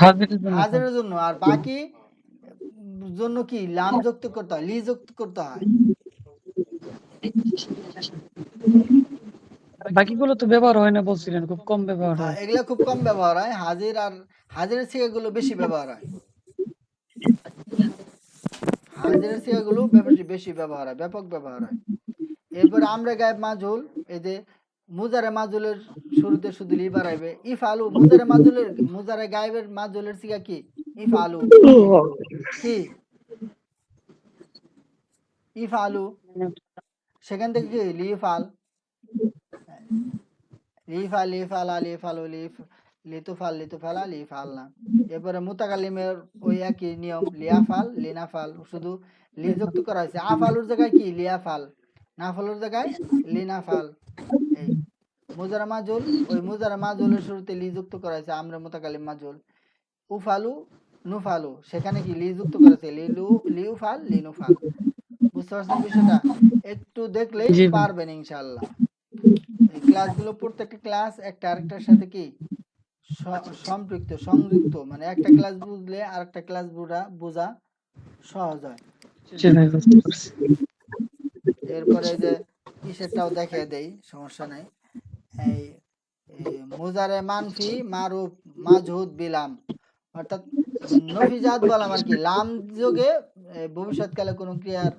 হাজিরের জন্য স্যার। হাজেরের জন্য। আর বাকি জন্য কি লাম যুক্ত করতে হয়, লি যুক্ত করতে হয়। বাকিগুলো তো ব্যবহার হয় না বলছিলেন, খুব কম ব্যবহার হ্যাঁ, হয়। এগুলা খুব কম ব্যবহার হয়। হাজির আর হাজিরের সিগাগুলো বেশি ব্যবহার হয়। হাজিরের সিগাগুলো বেশি বেশি ব্যবহার হয়, ব্যাপক ব্যবহার হয়। এরপরে আমরা গায়েব মাজহুল, এই যে মুজারে মাজহুলের শুরুতে শুধু লি বাড়াইবে। ইফআলু, মুজারে গায়েবের মাজহুলের সিগা কি? ইফআলু। কি? ইফআলু। সেখান থেকে কি লিফাল, লিফা লিফালা লিফালু লিফ, লিতুফাল লিতুফালা লিফালনা। এরপরে মুতাকাল্লিমের ওই একই নিয়ম, লিয়াফাল লিনাফাল, শুধু লি যুক্ত করা হয়েছে। আফালুর জায়গায় কি লিয়াফাল, নাফালুর জায়গায় লিনাফাল। এই মুজারা মাজুল, ওই মুজারা মাজুলের শুরুতে লি যুক্ত করা হয়েছে, আমরা মুতাকাল্লিম মাজুল। উফালু নুফালু, সেখানে কি লি যুক্ত করেছে, লিলু লিউফাল লিনুফাল। বুঝতে পারছেন বিষয়টা? একটু দেখলেই জি ভাই। পারবেন ইনশাআল্লাহ। এই ক্লাসগুলো, প্রত্যেকটা ক্লাস একটা আরেকটার সাথে কি সম্পৃক্ত, সংযুক্ত, মানে একটা ক্লাস বুঝলে আরেকটা ক্লাস বোঝা সহজ হয়। জি ভাই, বুঝতে পারছি। এরপরে এই যে ইসেরটাও দেখিয়ে দেই, সমস্যা নাই। এই মুজারে মানফি মারুফ মাজহুদ বিলাম, অর্থাৎ নফিজাত বললাম আর কি, লাম যোগে ভবিষ্যৎকালে কোনো ক্রিয়ার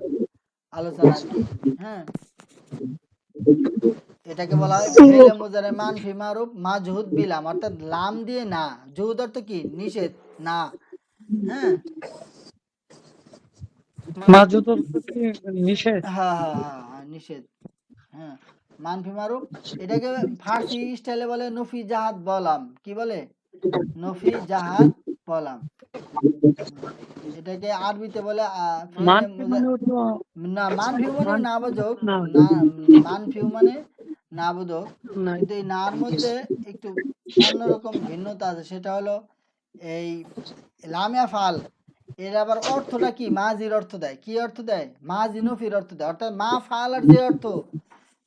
আলোচনা আর কি। হ্যাঁ, এটাকে বলা হয় ফেলে মুজারে মানফি মারুফ মাজহুদ বিলাম, অর্থাৎ লাম দিয়ে না। জুহুদ অর্থ কি? নিষেধ, না। হ্যাঁ, মাযুদ অর্থ কি নিষেধ? হ্যাঁ হ্যাঁ হ্যাঁ হ্যাঁ, নিষেধ। হ্যাঁ, মানফি মারুফ, এটাকে ফার্সি স্টাইলে বলে নফি জাহাদ বলাম। কি বলে? নফি জাহাদ বলাম। এটাকে আরবিতে বলে ফেলে মানফি মানেও তো না, মানফিউ মানে না বোধক, না না, মানফিউ মানে না বোধক। না। কিন্তু এই নার মধ্যে একটু অন্যরকম ভিন্নতা আছে, সেটা হলো এই লামিয়া ফাল, এর আবার অর্থটা কি? মাজির অর্থ দেয়। কি অর্থ দেয়? মাজি নফির অর্থ দেয়। অর্থাৎ মা ফালার যে অর্থ,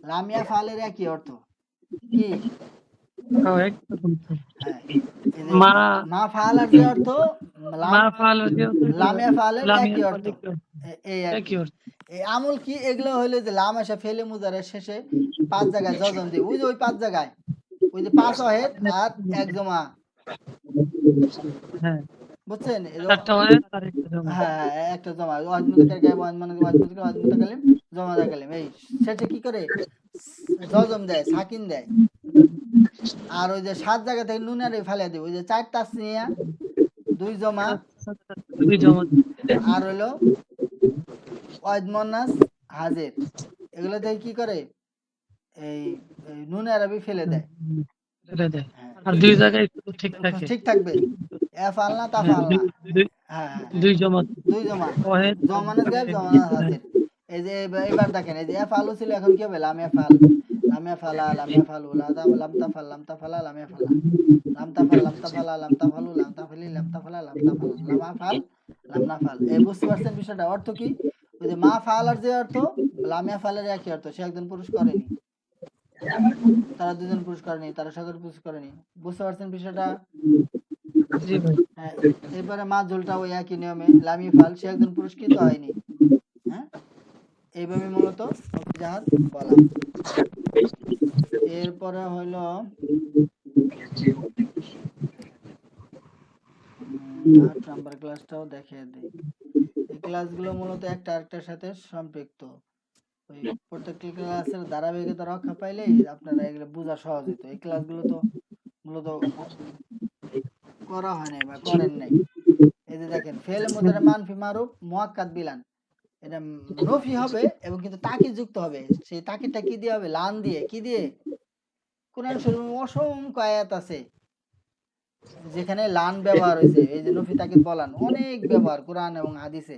লামিয়া ফালের একই অর্থ। কি? একদম তো। হ্যাঁ, এই যে মা মা ফালার যে অর্থ, লাম মা ফাল যেহেতু লামিয়া ফালের লামিয়া একই ফাল অর্থ। একটু এই আর কি। একই অর্থ। এই আমল কি? এগুলো হইলো যে লাম আসা ফেলে মুজারের শেষে 5 জায়গায় যজম দিই, ওই যে ওই 5 জায়গায়, ওই যে 5 অহেদ আর 1 জমা। হ্যাঁ, বুঝছেন? একটা ওয়াহেদ আর একটা জমা। হ্যাঁ হ্যাঁ, একটা জমা, ওয়াহিদ মুতাকার গায়েব, ওয়াহিদ মানে ওয়াহিদ মুতাকার, ওয়াহিদ মুতাকাল্লিম, জমা দাকালিম। এই শেষে কি করে? যজম দেয়, সাকিন দেয়। আর ওই যে 7 জায়গা থেকে নুনের ফেলে দিই, ওই যে 4 তাসনিয়া, 2 জমা, দুই জমা। আর হলো ওয়াহিদ মুন্নাস হাজির, এগুলো থেকে কি করে? এই নুনে আরবি ফেলে দেয়। ফেলে দেয়। হ্যাঁ, আর দুই জায়গায় শুধু ঠিক থাকে। ঠিক থাকবে, এফ আলনা তাফ হ্যাঁ, আলনা। হ্যাঁ হ্যাঁ, দুই জমা। 2 জমা, ওয়াহেদ আর জমানাত গায়েব, জমানাত হ্যাঁ, হাজির। এই যে এবার দেখেন, এই যে এফ আলু ছিল, এখন কি হবে? লাম এফাল, লাম এফালা, লাম এফালু, লাম তাফাল, লাম তাফালা, লাম এফালা, লাম তাফাল, লাম তাফালা, লাম তাফালু, লাম তাফালি, লাম তাফালা, লাম তাফালা, লাম আফাল, লাম নাফাল। এই বুঝতে পারছেন বিষয়টা? অর্থ কি? ওই যে মা ফালার যে অর্থ, লাম এফালের একই অর্থ। সে একজন পুরুষ করেনি, তারা দুজন পুরুষ করেনি, তারা সকল পুরুষ করেনি। বুঝতে পারছেন বিষয়টা? জি ভাই। হ্যাঁ, এরপরে মাজুলটা ওই একই নিয়মে, লামি ফাল, সে একজন পুরস্কৃত হয়নি। হ্যাঁ, এইভাবে মূলত অভিজাত বলা। এরপরে হইলো 8 নাম্বার ক্লাসটাও দেখিয়ে দিই। এই ক্লাসগুলো মূলত একটা আরেকটার সাথে সম্পৃক্ত। ওই প্রত্যেকটি ক্লাসের ধারাবাহিকতা রক্ষা পাইলেই আপনারা এগুলো বোঝা সহজ হতো। এই ক্লাসগুলো তো মূলত করা হয় নাই বা করেন নাই। এই যে দেখেন ফেল মুদারে মানফি মারুফ মুআক্কাদ বিলান, এটা নফি হবে এবং কিন্তু তাকিদ যুক্ত হবে। সেই তাকিদটা কি দিয়ে হবে? লান দিয়ে। কি দিয়ে? কোরআন শরীফে অসংখ্য আয়াত আছে যেখানে লান ব্যবহার হয়েছে। এই যে নফি তাকিদ বলান অনেক ব্যবহার কোরআন এবং হাদিসে।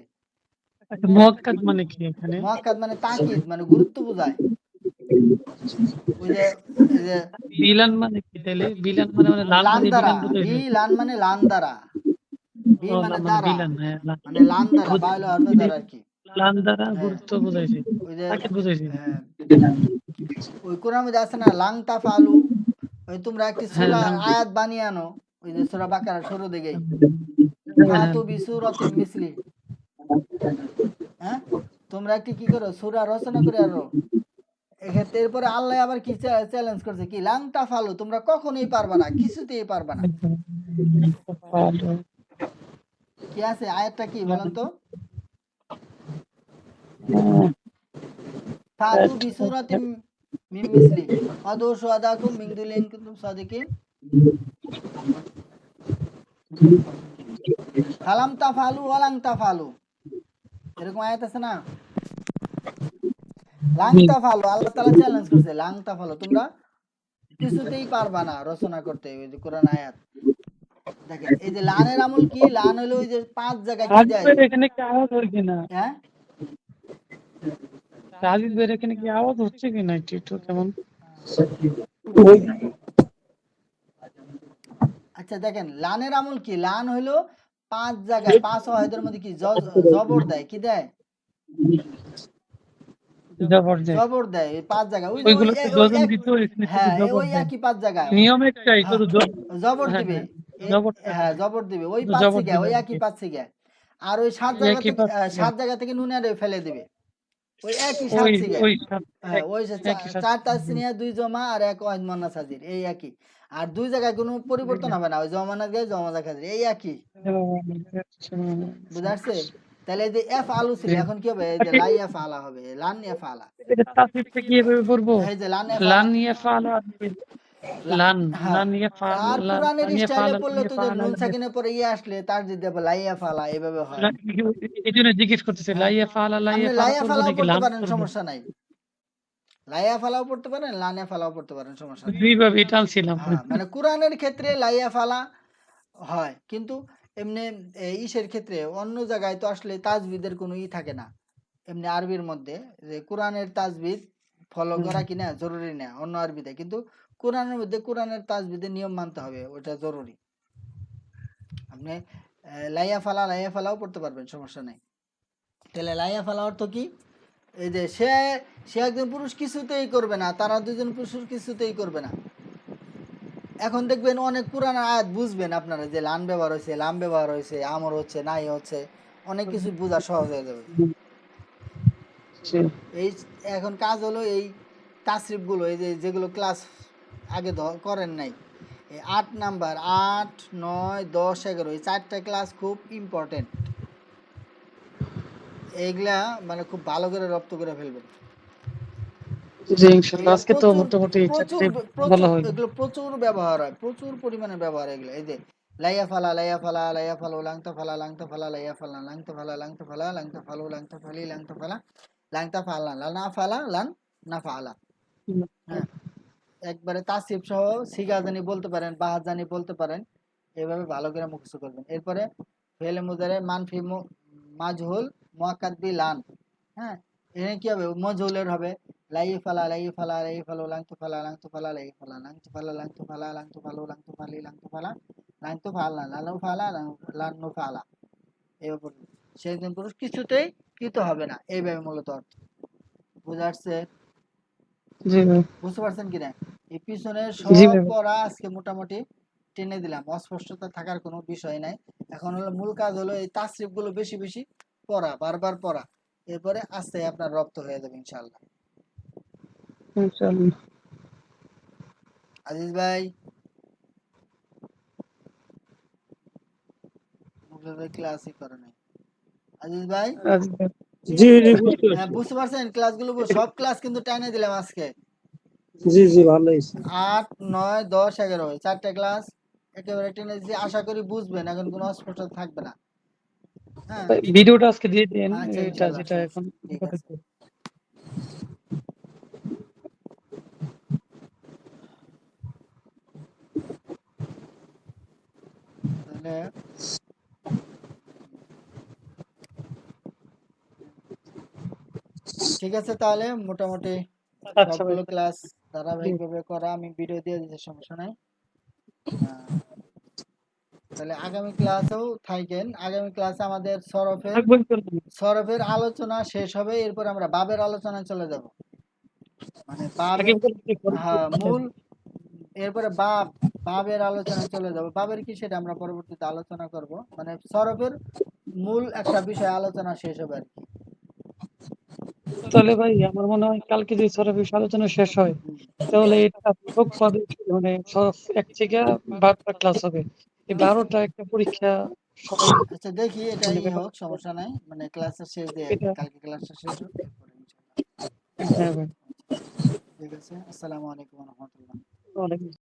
আচ্ছা, মুয়াক্কাদ মানে কি এখানে? মুআক্কাদ মানে তাকিদ, মানে গুরুত্ব বোঝায়। ওই যে এই যে বিলান মানে কি তাইলে? বিলান মানে লাল লান দিয়ে দ্বারা, বিলান বি বুঝাইছে? লান মানে লান দ্বারা, বি ও মানে মানে দ্বারা, বিলান, হ্যাঁ মানে লান দ্বারা, বা হলো অর্থ দ্বারা আর কি। লান দ্বারা হ্যাঁ গুরুত্ব বুঝাইছে, ওই যে তাকে বুঝাইছে। হ্যাঁ ওই কোরআন মধ্যে আছে না লাং তাফালু, ওই তোমরা একটি হ্যাঁ সূরা লান, আয়াত বানিয়ে আনো। ওই যে সূরা বাকারার শুরু দিকেই হ্যাঁ ফাতু বিসুরাতিন মিসলি, হ্যাঁ তোমরা একটি কি করো সূরা রচনা করে আনো। এক্ষেত্রে এরপরে আল্লাহ আবার কি চ্যালেঞ্জ করছে, কি লাং তাফালু, তোমরা কখনোই পারবা না, কিছুতেই পারবা না। ভালো। কি আছে আয়াতটা কি বলেন তো? ফাতু বিসুরাতিন মিন মিসলি ওয়াদু শুহাদাকুম মিন দুনিয়া ইন কুনতুম সাদিকিন ফালাম তাফালু ওয়ালাং তাফালু, এরকম আয়াত আছে না? লাং তাফালু, আল্লাহ তাআলা চ্যালেঞ্জ করছে লাং তাফালু, তোমরা কিছুতেই পারবা না রচনা করতে। ওই যে কোরআন আয়াত দেখেন, এই যে লানের আমল কি? লান হলো ওই যে 5 জায়গায় কি দেয়। রাজীবের এখানে কি আওয়াজ হয় কিনা? হ্যাঁ রাজীবের এখানে কি আওয়াজ হচ্ছে কিনা একটু একটু কেমন? আচ্ছা দেখেন লানের আমল কি? লান হলো 5 জায়গায়, 5 ওয়াহিদের মধ্যে কি জবর দেয়। কি দেয়? জবরদস্ত। জবর দেয় এই 5 জায়গায়। ওই যে ওই ওইগুলোতে ওই যজম এক, দিত, এখানে শুধু হ্যাঁ জবর ওই দেয়। একই 5 জায়গায়। নিয়ম একটাই, হ্যাঁ শুধু জবর হ্যাঁ দিবে। হ্যাঁ, জবরটা হ্যাঁ জবর দিবে ওই শুধু 5 জবর সিগায়, দিবে ওই আর একই কি। 5 সিগায়। আর ওই 7 জায়গা একই থেকে পাশ থেকে 7 জায়গা থেকে নুনের ফেলে দিবে ওই একই 7 ওই সিগায়। ওই সাত, হ্যাঁ ওই একই সাথে। 4 তাসনিয়া 2 জমা আর 1 ওয়াহিদ মুয়ান্নাস হাজির, এই একই। আর 2 জায়গায় কোনো পরিবর্তন হবে না, ওই জমানাত গায়ে জমাজা খাজির এই একই। বুঝা আসছে? তাহলে এই যে এফ আলু ছিল, এখন কি হবে? এই যে আচ্ছা, লাই এফ আলা হবে, লান এফ আলা। এটা তাসরিফটা কিভাবে পড়বো? এই যে লান এফ আলা, লান ইয়াফআলা, লান হ্যাঁ। লান ইয়াফআল, আর কোরআনের লান স্টাইলে ইয়াফআলা, লান পড়লে তো যে ইয়াফআলা, নুন সাকিনের পরে ইয়ে আসলে তার যদি দেবো লাইয়া ফালা, এভাবে হয়। এই জন্য জিজ্ঞেস করতেছে, লা হ্যাঁ ইয়াফআলা, লা আপনি ইয়াফআলা লাইয়া পড়বো ফালাও নাকি পড়তে লান পারেন, পড়বো? সমস্যা নাই। লাইয়া ফালাও পড়তে পারেন, লানে ফালাও পড়তে পারেন, সমস্যা নাই। দুইভাবে টানছিলাম। হ্যাঁ মানে কোরআনের ক্ষেত্রে লাইয়া ফালা হয়, কিন্তু এমনি ইসের ক্ষেত্রে অন্য জায়গায় তো আসলে তাজবিদের কোনো ই থাকে না। এমনি আরবির মধ্যে যে কোরআনের তাজবিদ ফলো করা কিনা জরুরি না অন্য আরবিতে, কিন্তু কোরআনের মধ্যে কোরআনের তাজবিদের নিয়ম মানতে হবে, ওটা জরুরি। আপনি লাইয়া ফালাও পড়তে পারবেন, সমস্যা নেই। তাহলে লাইয়া ফালা অর্থ কি? এই যে সে সে একজন পুরুষ কিছুতেই করবে না, তারা দুজন পুরুষ কিছুতেই করবে না। এখন দেখবেন অনেক পুরানো আয়াত বুঝবেন আপনারা যে লান ব্যবহার হয়েছে, লাম ব্যবহার হয়েছে, আমর হচ্ছে, নাই হচ্ছে, অনেক কিছু বোঝা সহজ হয়ে যাবে। এই এখন কাজ হলো এই তাসরিফগুলো, এই যে যেগুলো ক্লাস আগে করেন নাই, এই 8 নাম্বার 8, 9, 10, 11 এই 4টা ক্লাস খুব ইম্পর্টেন্ট। এইগুলা মানে খুব ভালো করে রপ্ত করে ফেলবেন। জি ইনশাআল্লাহ। এগুলো আজকে তো প্রচুর মোটামুটি প্রচুর চাকরি বলা প্রচুর হইলো। এগুলো প্রচুর ব্যবহার হয়, প্রচুর পরিমাণে ব্যবহার হয় এগুলো। এই যে লাইয়া ফালা লাইয়া ফালা লাইয়া ফালো লাংতা ফালা লাংতা ফালা লাইয়া ফালা লাংতা ফালা লাংতা ফালা লাংতা ফালো লাংতা ফালি লাংতা ফালা লাংতা ফালা লানা ফালা লান না ফালা। হ্যাঁ একবারে তাসিফ সহ সিগা জানি বলতে পারেন, বাহাত জানি বলতে পারেন, এইভাবে ভালো করে মুখস্থ করবেন। এরপরে ফেলে মুজারে মানফি মাজহুল মুআক্কাদ বি লান। হ্যাঁ এখানে কি হবে? মজহুলের হবে লাই ফালা লাই ফালা লাই ফালো লাংতু ফালা লাংতু ফালা লাই ফালা লাংতু ফালা লাংতু ফালা লাংতু ফালো লাংতু ফালি লাংতু ফালা লাংতু ফালা লানু ফালা লানু ফালা। এভাবে সেদিন পুরুষ কিছুতেই কৃত হবে না, এইভাবে মূলত অর্থ। বুঝা আসছে? জি ভাই। বুঝতে পারছেন কিনা? এই পিছনে জি সব ভাই। পড়া আজকে মোটামুটি টেনে দিলাম, অস্পষ্টতা থাকার কোনো বিষয় নাই। এখন হলো মূল কাজ হলো এই তাসরিফ গুলো বেশি বেশি পড়া, বারবার পড়া। এরপরে আস্তে আপনার রপ্ত হয়ে যাবে ইনশাআল্লাহ। ইনশাআল্লাহ। আজিজ ভাই, মুখে ভাই ক্লাসই করে নাই। আজিজ ভাই, আজকে জি জি বুঝতে হ্যাঁ পারছি। বুঝতে পারছেন, ক্লাসগুলো সব ক্লাস কিন্তু টাইনে দিলাম আজকে। জি জি ভালো হয়েছে। 8, 9, 10, 11 চারটে ক্লাস একেবারে টেনে দিয়েছি। আশা করি বুঝবেন, এখন কোনো অস্পষ্ট থাকবে না। হ্যাঁ, ভিডিওটা আজকে দিয়ে দিন, আচ্ছা এটা ইনশাআল্লাহ, যেটা এখন ঠিক আছে। তাহলে ঠিক আছে, তাহলে মোটামুটি আচ্ছা ভাই। সবগুলো ক্লাস ধারাবাহিকভাবে করা, আমি ভিডিও দিয়ে দিচ্ছি, সমস্যা নাই। আহ, তাহলে আগামী ক্লাসেও থাকেন। আগামী ক্লাসে আমাদের থাকবেন কেন? সরফের আলোচনা শেষ হবে, এরপর আমরা বাবের আলোচনায় চলে যাব। মানে আগে বাবের, বলতে কি হ্যাঁ মূল, এরপরে বাবের আলোচনায় চলে যাব। বাবের কি সেটা আমরা পরবর্তীতে আলোচনা করব। মানে সরফের মূল একটা বিষয় আলোচনা শেষ হবে আর কি। তাহলে ভাই আমার মনে হয় কালকে যে সরব বিষয় আলোচনা শেষ হয়, হুম। তাহলে এটা ব্যাপক ভাবে মানে সব এক থেকে 12টা ক্লাস হবে। এই 12টা একটা পরীক্ষা সবাই আচ্ছা দেখি, এটা মানে হোক, সমস্যা নাই, মানে ক্লাসের শেষ দিয়ে আর কি, এটা কালকে ক্লাসটা শেষ হোক, এরপরে ইনশাআল্লাহ। হ্যাঁ ভাই। ঠিক আছে, আসসালামু আলাইকুম ওয়া রাহমাতুল্লাহ। অনেক